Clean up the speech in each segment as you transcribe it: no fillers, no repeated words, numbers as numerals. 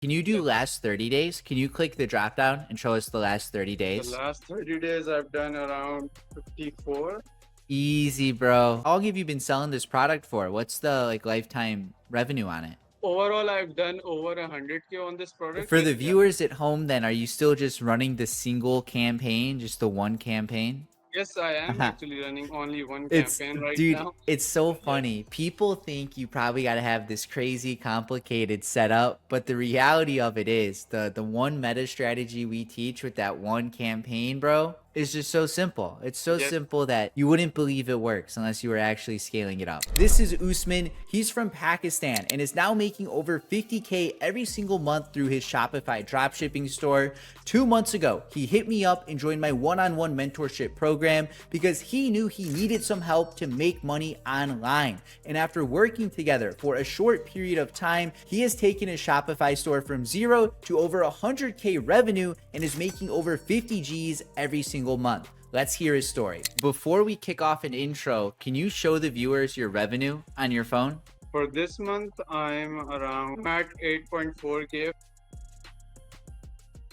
Can you do last 30 days? Can you click the drop down and show us the last 30 The days? last 30 days, I've done around 54. Easy, bro. How long have you been selling this product for? What's the lifetime revenue on it? Overall, I've done over 100K on this product. For the Yeah. viewers at home, then, are you still just running the single campaign, just the one campaign? Yes, I am actually running only one It's campaign right dude, now. it's so Yeah. funny. People think you probably got to have this crazy complicated setup, but the reality of it is the one meta strategy we teach with that one campaign, bro, is just so simple. It's so Yes. simple that you wouldn't believe it works unless you were actually scaling it up. This is Usman. He's from Pakistan and is now making over 50K every single month through his Shopify dropshipping store. 2 months ago, he hit me up and joined my one-on-one mentorship program because he knew he needed some help to make money online. And after working together for a short period of time, he has taken his Shopify store from 0 to over 100K revenue and is making over 50 G's every single month. Let's hear his story. Before we kick off an intro, can you show the viewers your revenue on your phone? For this month, I'm at 8.4K.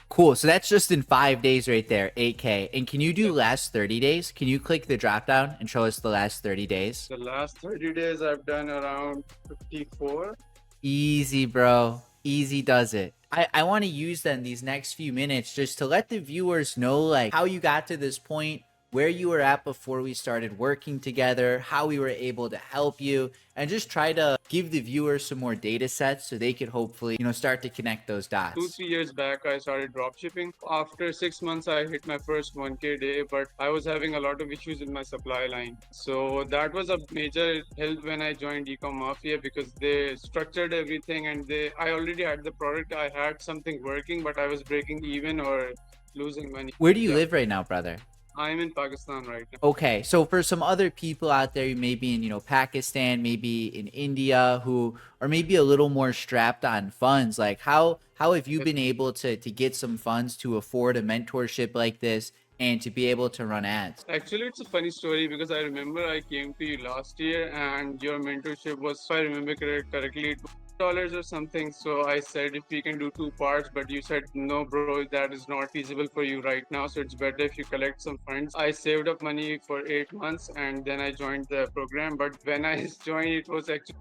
Cool. So that's just in 5 days right there, 8K. And can you do last 30 days? Can you click the drop down and show us the last 30 days? The last 30 days, I've done around 54. Easy, bro. Easy does it. I want to use then these next few minutes just to let the viewers know how you got to this point, where you were at before we started working together, how we were able to help you, and just try to give the viewers some more data sets so they could hopefully, start to connect those dots. 2-3 years back, I started dropshipping. After 6 months, I hit my first 1K day, but I was having a lot of issues with my supply line. So that was a major help when I joined Ecom Mafia because they structured everything and I already had the product. I had something working, but I was breaking even or losing money. Where do you live right now, brother? I'm in Pakistan right now. Okay, so for some other people out there, maybe in Pakistan, maybe in India, who are maybe a little more strapped on funds, how have you been able to get some funds to afford a mentorship like this and to be able to run ads? Actually, it's a funny story because I remember I came to you last year and your mentorship was, if I remember correctly, $2 or something. So I said if we can do 2 parts, but you said no, bro, that is not feasible for you right now. So it's better if you collect some funds. I saved up money for 8 months and then I joined the program. But when I joined, it was actually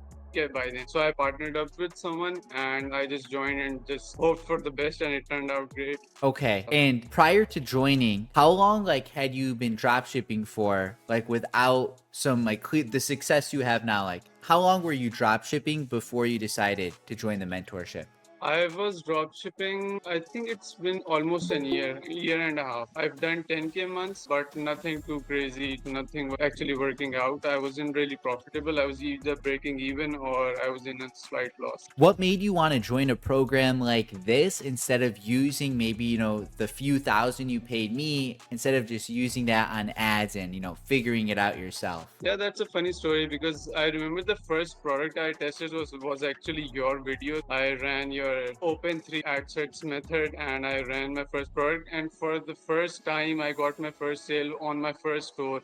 by then. So I partnered up with someone and I just joined and just hoped for the best and it turned out great. Okay. And prior to joining, how long had you been drop shipping for without some the success you have now? How long were you drop shipping before you decided to join the mentorship? I was dropshipping. I think it's been almost a year and a half. I've done 10K months, but nothing too crazy, nothing actually working out. I wasn't really profitable. I was either breaking even or I was in a slight loss. What made you want to join a program like this instead of using maybe, the few thousand you paid me, instead of just using that on ads and, figuring it out yourself? Yeah, that's a funny story because I remember the first product I tested was actually your video. I ran your open 3 ad sets method and I ran my first product. And for the first time, I got my first sale on my first store.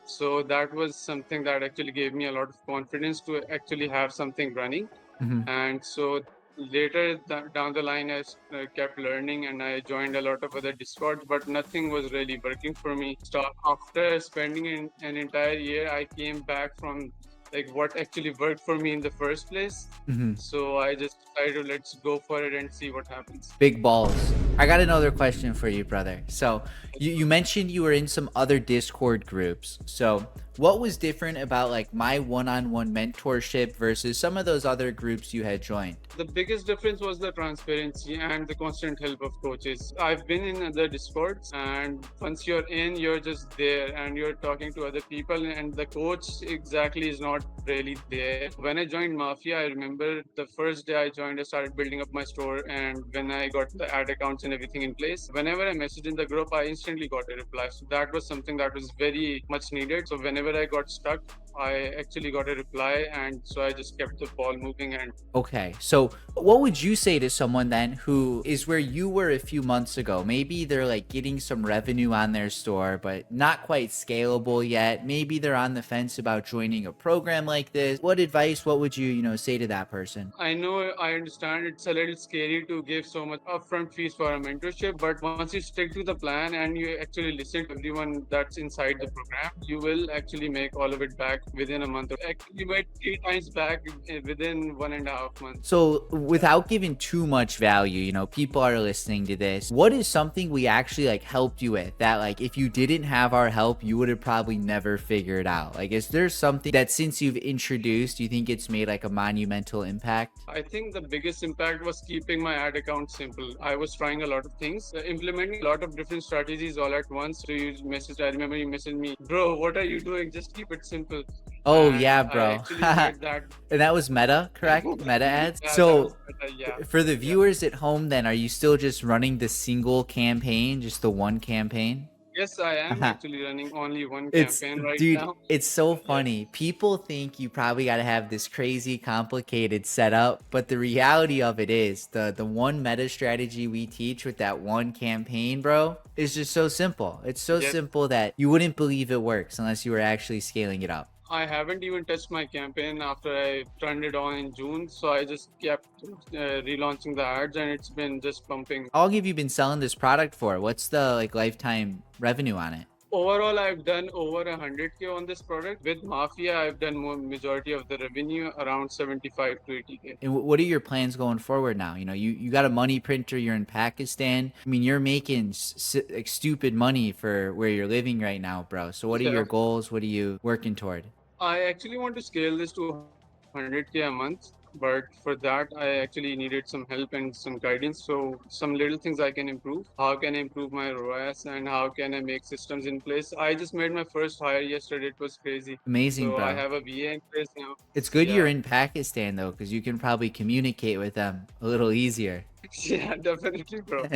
So that was something that actually gave me a lot of confidence to actually have something running. And so later down the line, I kept learning and I joined a lot of other discords, but nothing was really working for me. So after spending an entire year, I came back from what actually worked for me in the first place. So I just decided let's go for it and see what happens. Big balls. I got another question for you, brother. So you mentioned you were in some other Discord groups. So what was different about my one-on-one mentorship versus some of those other groups you had joined? The biggest difference was the transparency and the constant help of coaches. I've been in other Discords and once you're in, you're just there and you're talking to other people and the coach exactly is not really there. When I joined Mafia, I remember the first day I joined, I started building up my store and when I got the ad accounts and everything in place, whenever I messaged in the group, I instantly got a reply. So that was something that was very much needed. So whenever I got stuck I actually got a reply, and so I just kept the ball moving. And Okay, so what would you say to someone then who is where you were a few months ago? Maybe they're like getting some revenue on their store, but not quite scalable yet. Maybe they're on the fence about joining a program like this. What advice, what would you say to that person? I know, I understand it's a little scary to give so much upfront fees for a mentorship, but once you stick to the plan and you actually listen to everyone that's inside the program, you will actually make all of it back within a month. Or actually, you made 3 times back within 1.5 months. So, without giving too much value, people are listening to this. What is something we actually like helped you with that, like, if you didn't have our help, you would have probably never figured out? Like, is there something that since you've introduced, you think it's made like a monumental impact? I think the biggest impact was keeping my ad account simple. I was trying a lot of things, implementing a lot of different strategies all at once. So you messaged, I remember you messaged me, bro, what are you doing? Just keep it simple. Oh And yeah, I bro. actually made that. And that was Meta, correct? Meta ads. Yeah, that was So better. Yeah. for the Yeah. viewers at home, then, are you still just running the single campaign, just the one campaign? Yes, I am actually running only one It's campaign right dude, now. it's so Yes. funny. People think you probably got to have this crazy complicated setup, but the reality of it is the one meta strategy we teach with that one campaign, bro, is just so simple. It's so Yes. simple that you wouldn't believe it works unless you were actually scaling it up. I haven't even touched my campaign after I turned it on in June. So I just kept relaunching the ads, and it's been just pumping. How long have you been selling this product for? What's the like lifetime revenue on it? Overall, I've done over 100K on this product. With Mafia, I've done more majority of the revenue, around 75 to 80K. And what are your plans going forward now? You got a money printer, you're in Pakistan. I mean, you're making like stupid money for where you're living right now, bro. So what are Yeah. your goals? What are you working toward? I actually want to scale this to 100K a month, but for that, I actually needed some help and some guidance. So, some little things I can improve. How can I improve my ROAS, and how can I make systems in place? I just made my first hire yesterday. It was crazy. Amazing, So, I bro. have a VA in place now. It's good you're Yeah. in Pakistan though, because you can probably communicate with them a little easier. Yeah, definitely, bro.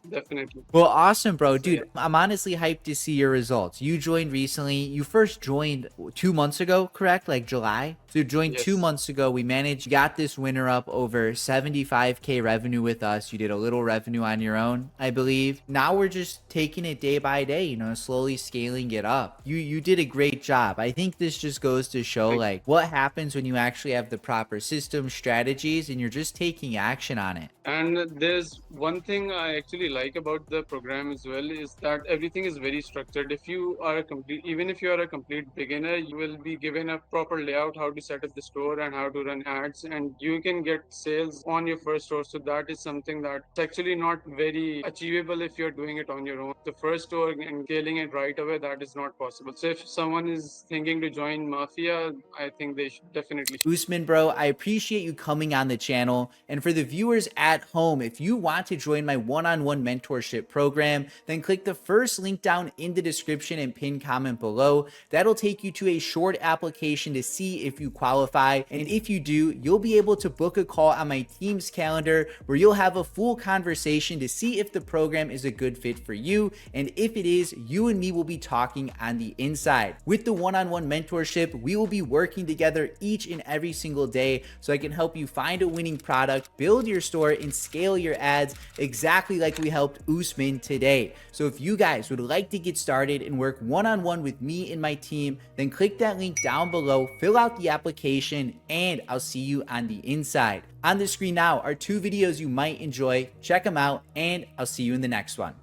Definitely. Well, awesome, bro. So, yeah. Dude, I'm honestly hyped to see your results. You joined recently. You first joined 2 months ago, correct? Like July? So you joined two Yes. months ago. We managed, got this winner up over 75K revenue with us. You did a little revenue on your own, I believe. Now we're just taking it day by day, slowly scaling it up. You did a great job. I think this just goes to show Thank like what happens when you actually have the proper systems, strategies, and you're just taking action on it. And there's one thing I actually like about the program as well is that everything is very structured. If you are a complete, even if you are a complete beginner, you will be given a proper layout, how to set up the store and how to run ads, and you can get sales on your first store. So that is something that's actually not very achievable if you're doing it on your own. The first store and scaling it right away, that is not possible. So if someone is thinking to join Mafia, I think they should definitely. Usman, bro, I appreciate you coming on the channel. And for the viewers at home, if you want to join my one-on-one mentorship program, then click the first link down in the description and pin comment below. That'll take you to a short application to see if you qualify. And if you do, you'll be able to book a call on my team's calendar where you'll have a full conversation to see if the program is a good fit for you. And if it is, you and me will be talking on the inside. With the one-on-one mentorship, we will be working together each and every single day so I can help you find a winning product, build your store, and scale your ads exactly like we helped Usman today. So if you guys would like to get started and work one-on-one with me and my team, then click that link down below, fill out the application, and I'll see you on the inside. On the screen now are 2 videos you might enjoy. Check them out, and I'll see you in the next one.